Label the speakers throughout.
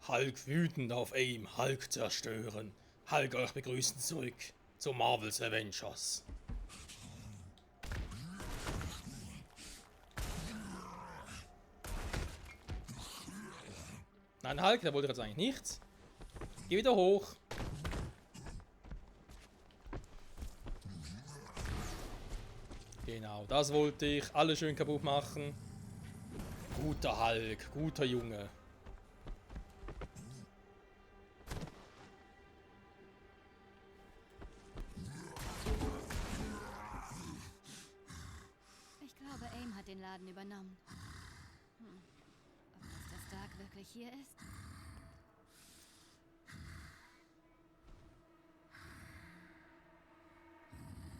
Speaker 1: Hulk wütend auf AIM, Hulk zerstören. Hulk euch begrüßen zurück zu Marvel's Avengers. Nein, Hulk, der wollte jetzt eigentlich nichts. Geh wieder hoch. Genau, das wollte ich. Alle schön kaputt machen. Guter Hulk, guter Junge.
Speaker 2: Ich glaube, AIM hat den Laden übernommen. Ob Mr. Stark wirklich hier ist?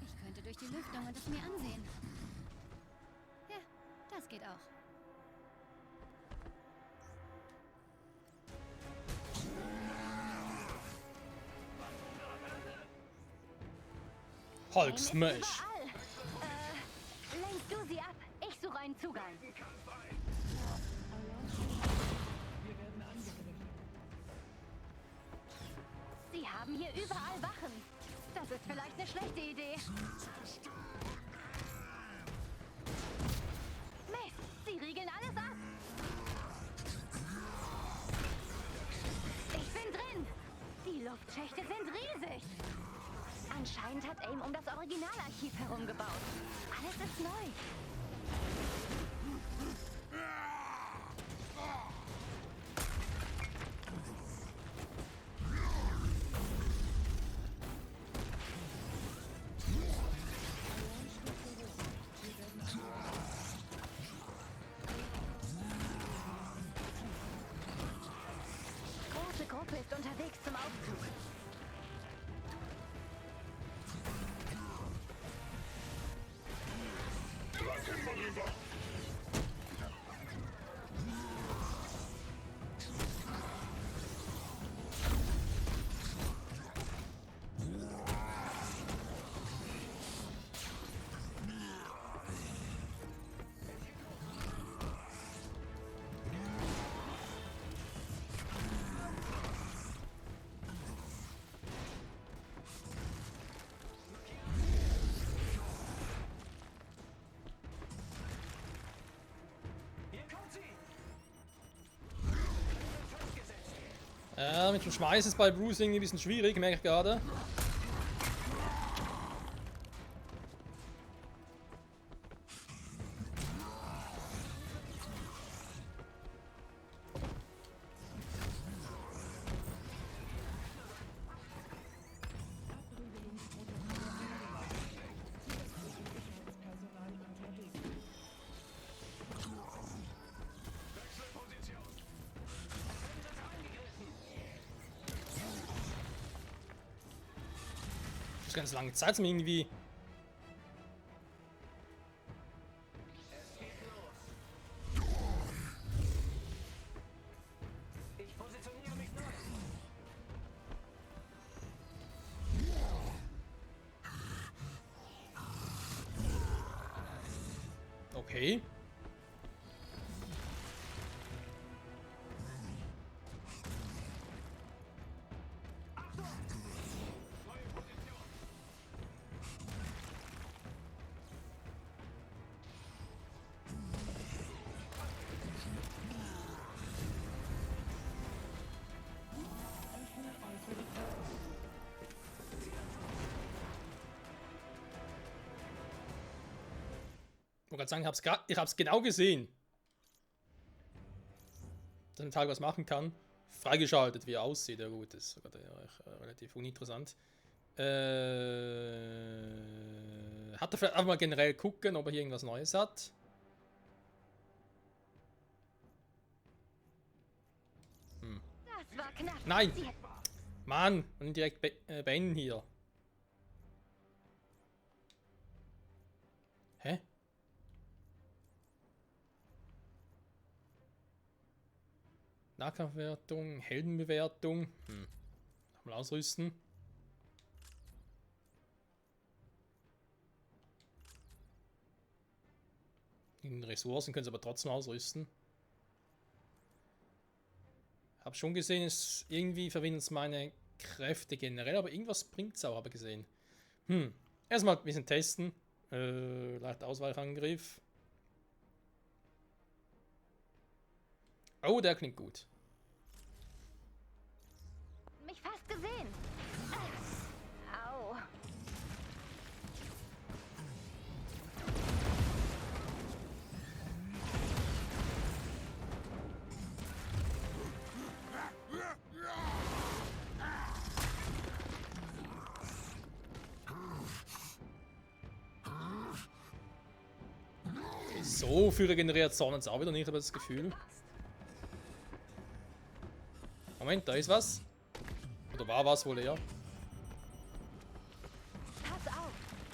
Speaker 2: Ich könnte durch die Lüftung und es mir ansehen. Ja, das geht auch.
Speaker 1: Hulk Smash.
Speaker 3: Lenk du sie ab. Ich suche einen Zugang. Sie haben hier überall Wachen. Das ist vielleicht eine schlechte Idee. Mist, sie riegeln alles ab. Ich bin drin. Die Luftschächte sind riesig. Anscheinend hat AIM um das Originalarchiv herumgebaut. Alles ist neu. Große Gruppe ist unterwegs zum Aufzug.
Speaker 1: Mit dem Schmeiß ist bei Bruce irgendwie ein bisschen schwierig, merke ich gerade. Ganz lange Zeit zum irgendwie.
Speaker 4: Ich positioniere mich neu.
Speaker 1: Okay. Ich wollte gerade sagen, ich hab's genau gesehen. Dass ein Teil was machen kann. Freigeschaltet, wie er aussieht. Ja gut, das ist sogar relativ uninteressant. Hat er vielleicht einfach mal generell gucken, ob er hier irgendwas Neues hat?
Speaker 3: Das war knapp.
Speaker 1: Nein! Mann! Und direkt beenden hier. Hä? Nahkampfwertung, Heldenbewertung. Nochmal ausrüsten. In Ressourcen können sie aber trotzdem ausrüsten. Hab schon gesehen, es irgendwie verwindet es meine Kräfte generell, aber irgendwas bringt es auch, habe ich gesehen. Erstmal ein bisschen testen. Leicht Ausweichangriff. Oh, der klingt gut.
Speaker 3: Mich fast gesehen. Au.
Speaker 1: So viel regeneriert Sonnens auch wieder nicht, aber das Gefühl. Moment, da ist was. Oder war was wohl eher?
Speaker 3: Pass auf.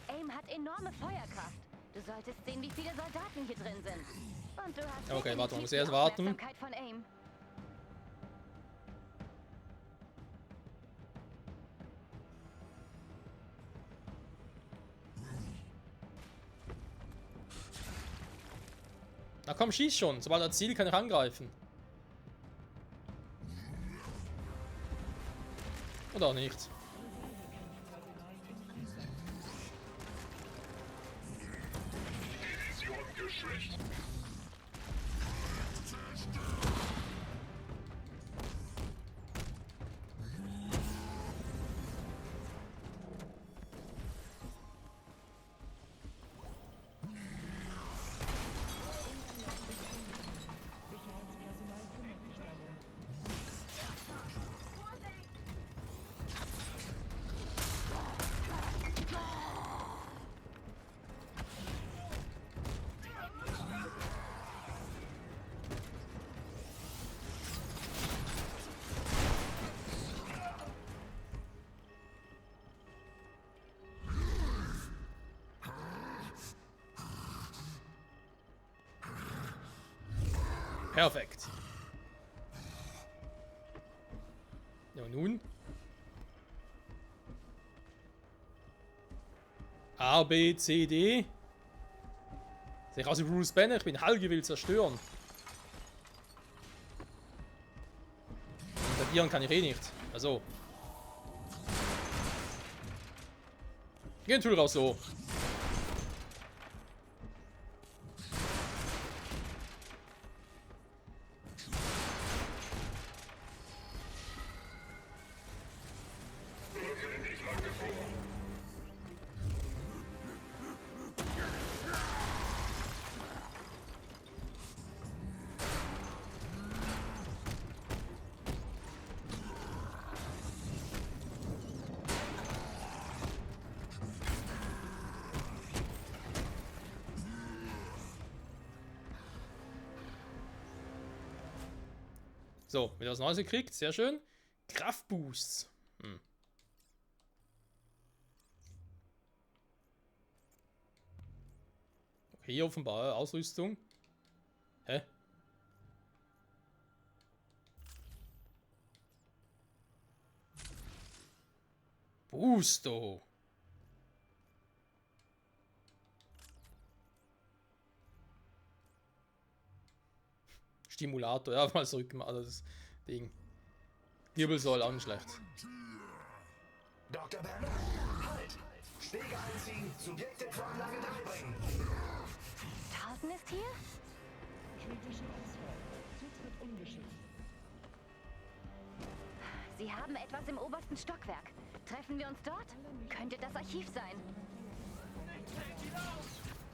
Speaker 3: AIM hat enorme Feuerkraft. Du solltest sehen, wie viele Soldaten hier drin sind. Und du hast
Speaker 1: Okay, warte, man muss
Speaker 3: definitiv
Speaker 1: erst
Speaker 3: die
Speaker 1: warten.
Speaker 3: Aufmerksamkeit von AIM.
Speaker 1: Na komm, schieß schon. Sobald er Ziel kann ich angreifen. Oder auch nicht. Perfekt. Ja, und nun? A, B, C, D. Sehe ich aus wie Bruce Banner, ich bin Helge, will zerstören. Interdieren kann ich eh nicht. Also. Geh natürlich auch so. So, wieder was Neues gekriegt, sehr schön. Kraftboosts. Okay, hier offenbar Ausrüstung. Hä? Boosto. Stimulator, ja, mal zurück, also das Ding. Wirbelsäule auch nicht schlecht.
Speaker 4: Dr. Banner, halt! Stege einziehen, Subjekte zur Anlage durchbringen.
Speaker 3: Tausend ist hier?
Speaker 5: Kritische Auswahl. Zutritt ungeschützt.
Speaker 3: Sie haben etwas im obersten Stockwerk. Treffen wir uns dort? Könnte das Archiv sein.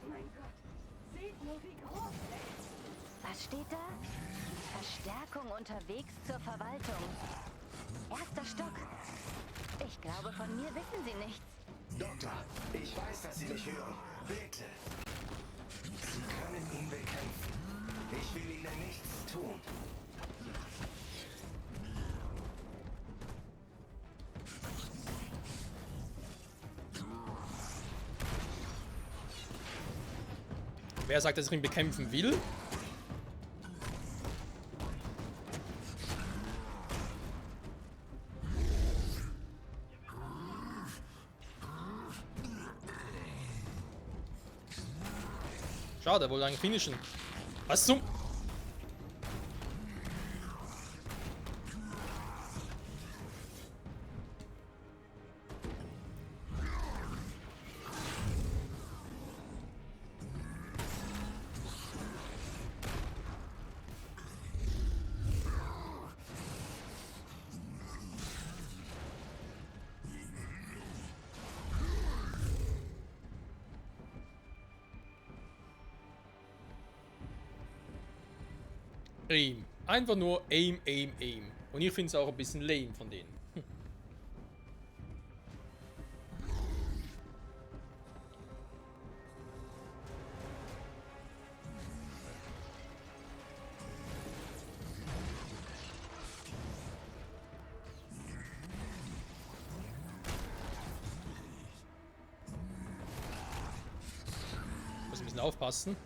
Speaker 5: Mein Gott, seht nur, wie groß er ist.
Speaker 3: Was steht da? Verstärkung unterwegs zur Verwaltung. Erster Stock. Ich glaube, von mir wissen Sie nichts.
Speaker 4: Doktor, ich weiß, dass Sie mich hören. Bitte. Sie können ihn bekämpfen. Ich will Ihnen nichts tun.
Speaker 1: Wer sagt, dass ich ihn bekämpfen will? Schade, er wollte eigentlich finishen. Was zum... Aim. Einfach nur Aim, Aim, Aim. Und ich finde es auch ein bisschen lame von denen. Muss ein bisschen aufpassen.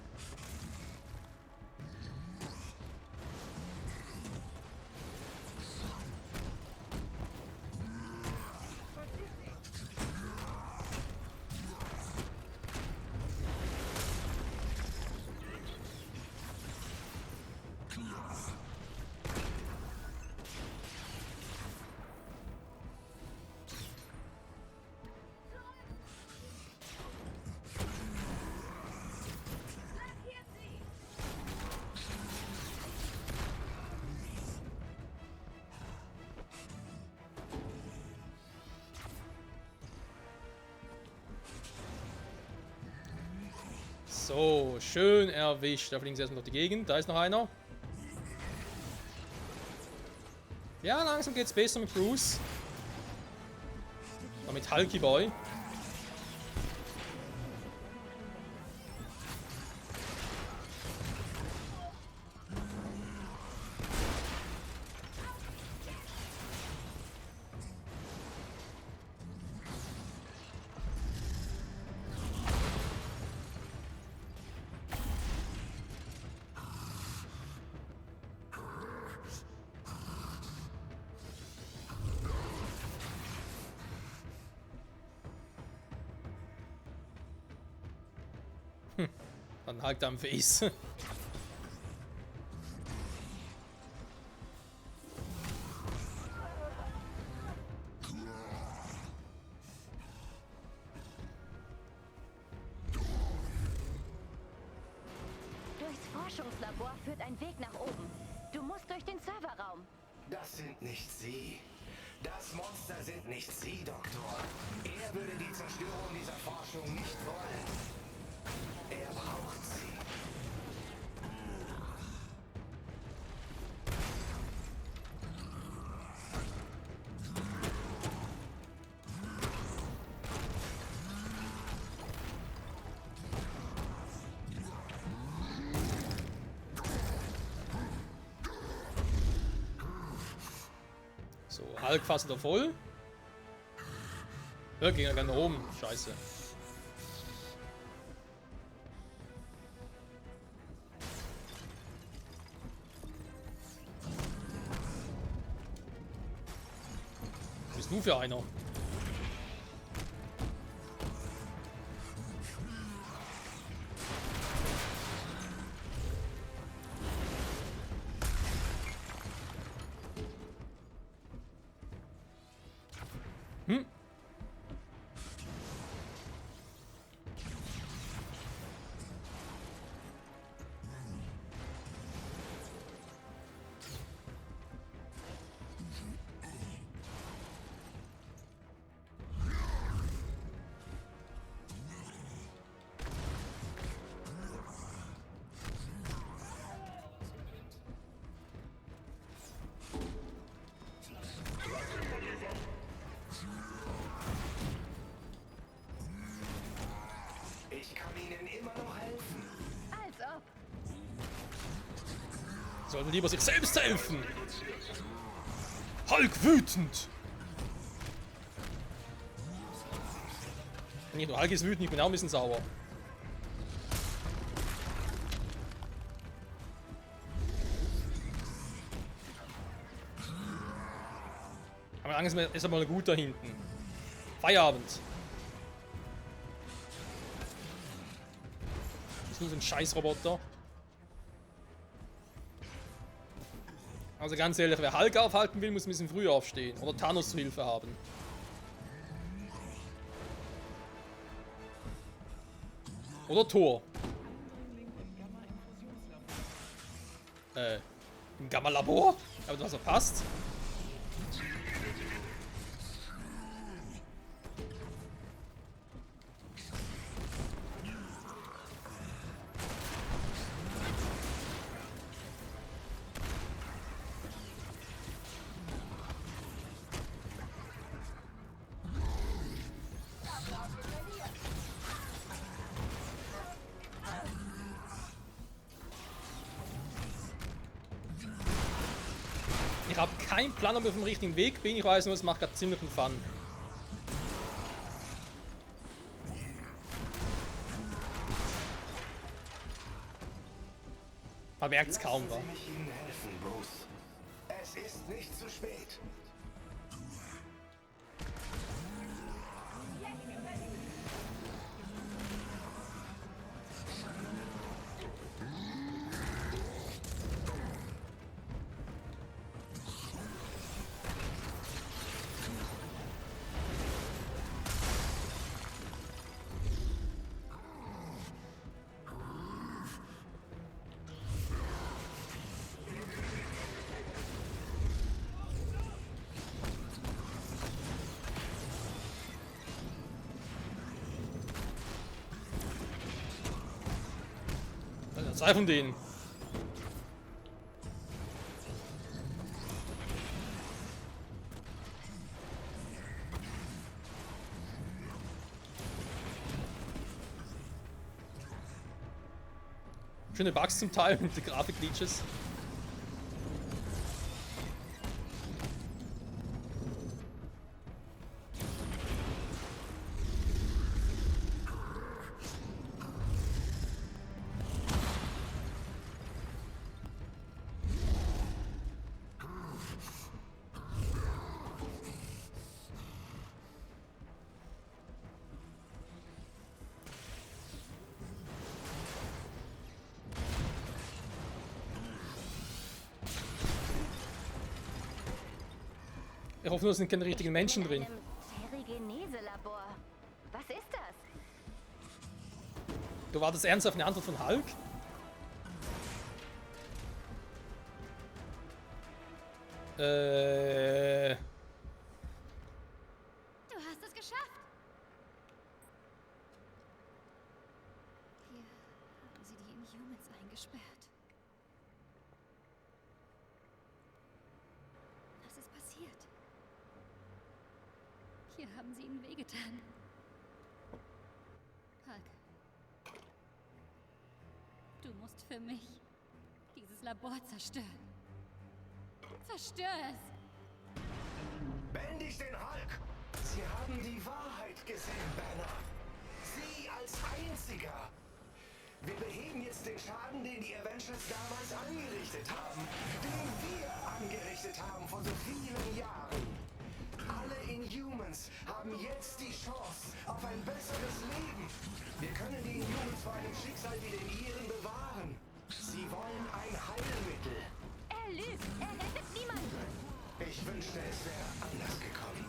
Speaker 1: So, schön erwischt. Da fliegen sie erstmal durch die Gegend. Da ist noch einer. Ja, langsam geht's besser mit Bruce. Aber mit Hulky Boy. Dann halt am Face.
Speaker 3: Durchs Forschungslabor führt ein Weg nach oben. Du musst durch den Serverraum.
Speaker 4: Das sind nicht Sie. Das Monster sind nicht Sie, Doktor. Er würde die Zerstörung dieser Forschung nicht wollen. Er braucht sie.
Speaker 1: So, Hulk fast wieder voll. Ja, ging ja gar nach oben. Scheiße. Was bist du für einer? Hm?
Speaker 4: Ich kann Ihnen immer noch helfen.
Speaker 3: Als ob.
Speaker 1: Sollten lieber sich selbst helfen. Hulk wütend. Nicht nur Hulk ist wütend, ich bin auch ein bisschen sauer. Aber Angst ist einmal gut da hinten. Feierabend. Das ist nur so ein Scheißroboter. Also ganz ehrlich, wer Hulk aufhalten will, muss ein bisschen früher aufstehen. Oder Thanos zur Hilfe haben. Oder Thor. Im Gamma-Labor? Aber was er passt. Ich habe keinen Plan, ob ich auf dem richtigen Weg bin. Ich weiß nur, es macht gerade ziemlich einen Fun. Man merkt es kaum, wa?
Speaker 4: Lassen Sie mich Ihnen helfen, Bruce. Es ist nicht zu spät.
Speaker 1: Zwei von denen. Schöne Bugs zum Teil mit den Grafik-Glitches. Ich hoffe nur, es sind keine richtigen Menschen drin.
Speaker 3: Terrigenese-Labor. Was ist das?
Speaker 1: Du wartest ernsthaft eine Antwort von Hulk?
Speaker 2: Du hast es geschafft. Hier haben sie die Inhumans eingesperrt. Was ist passiert? Hier haben sie ihnen wehgetan. Hulk. Du musst für mich dieses Labor zerstören. Zerstör es!
Speaker 4: Bändigt den Hulk! Sie haben die Wahrheit gesehen, Banner. Sie als Einziger. Wir beheben jetzt den Schaden, den die Avengers damals angerichtet haben. Den wir angerichtet haben vor so vielen Jahren. Alle Inhumans haben jetzt die Chance auf ein besseres Leben. Wir können die Inhumans vor einem Schicksal wie dem ihren bewahren. Sie wollen ein Heilmittel.
Speaker 3: Er lügt! Er rettet niemanden!
Speaker 4: Ich wünschte, es wäre anders gekommen.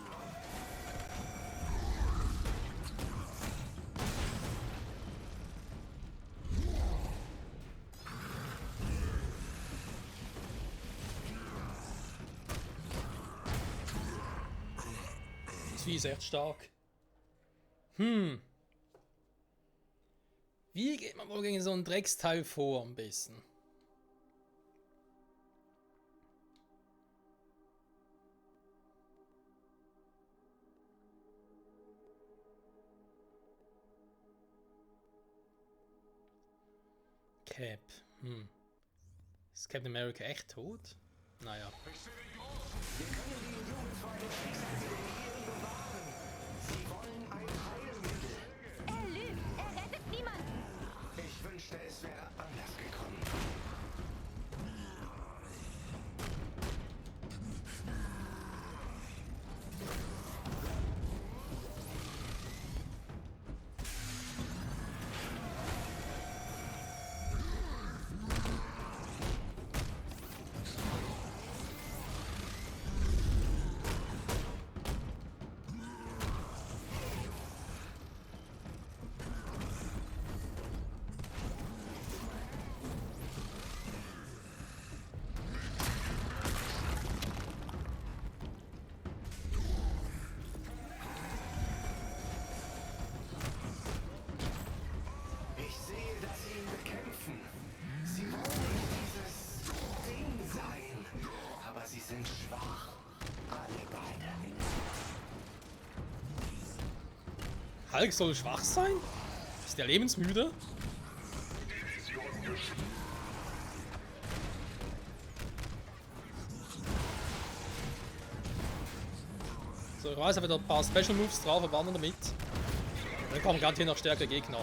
Speaker 1: Das Vieh ist echt stark. Wie geht man wohl gegen so ein Drecksteil vor am besten? Cap. Ist Captain America echt tot? Naja.
Speaker 4: Wir können die Inhumans vor einem Schicksal wie dem ihren bewahren. Sie wollen ein Heilmittel.
Speaker 3: Er lügt! Er rettet niemanden!
Speaker 4: Ich wünschte, es wäre anders gekommen. Ich sehe, dass sie ihn bekämpfen. Sie wollen nicht dieses Ding sein, aber sie sind schwach. Alle beide.
Speaker 1: Hulk soll schwach sein? Ist der lebensmüde? So, ich weiß, wieder ein paar Special Moves drauf, aber anderen damit. Dann kommen gerade hier noch stärkere Gegner.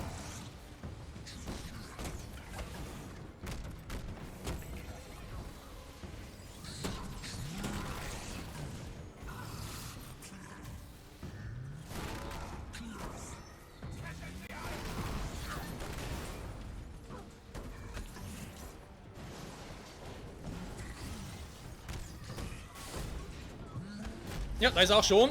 Speaker 1: Ja, da ist er auch schon.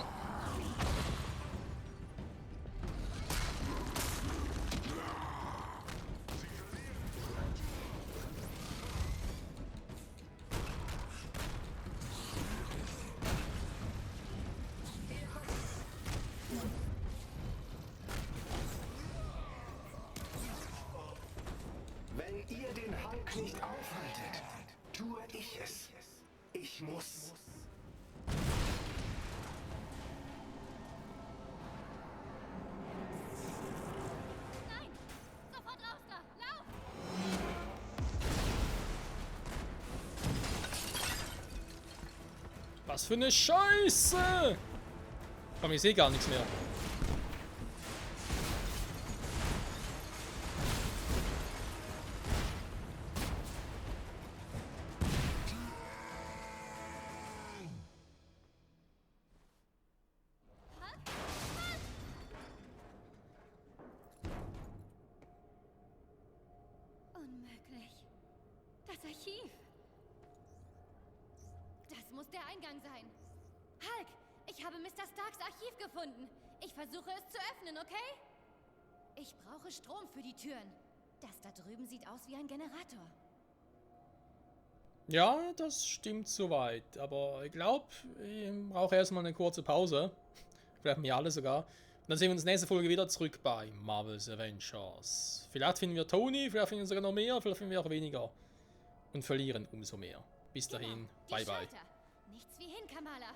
Speaker 4: Wenn ihr den Hulk nicht aufhaltet, tue ich es. Ich muss.
Speaker 2: Nein! Sofort raus da! Lauf!
Speaker 1: Was für eine Scheiße! Komm, ich sehe gar nichts mehr.
Speaker 2: Unmöglich. Das Archiv. Das muss der Eingang sein. Hulk, ich habe Mr. Starks Archiv gefunden. Ich versuche es zu öffnen, okay? Ich brauche Strom für die Türen. Das da drüben sieht aus wie ein Generator.
Speaker 1: Ja, das stimmt soweit. Aber ich glaube, ich brauche erstmal eine kurze Pause. Vielleicht mir alle sogar. Und dann sehen wir uns nächste Folge wieder zurück bei Marvel's Avengers. Vielleicht finden wir Tony, vielleicht finden wir sogar noch mehr, vielleicht finden wir auch weniger. Und verlieren umso mehr. Bis dahin,
Speaker 2: Genau, die
Speaker 1: bye bye.
Speaker 2: Schalter. Nichts wie hin, Kamala.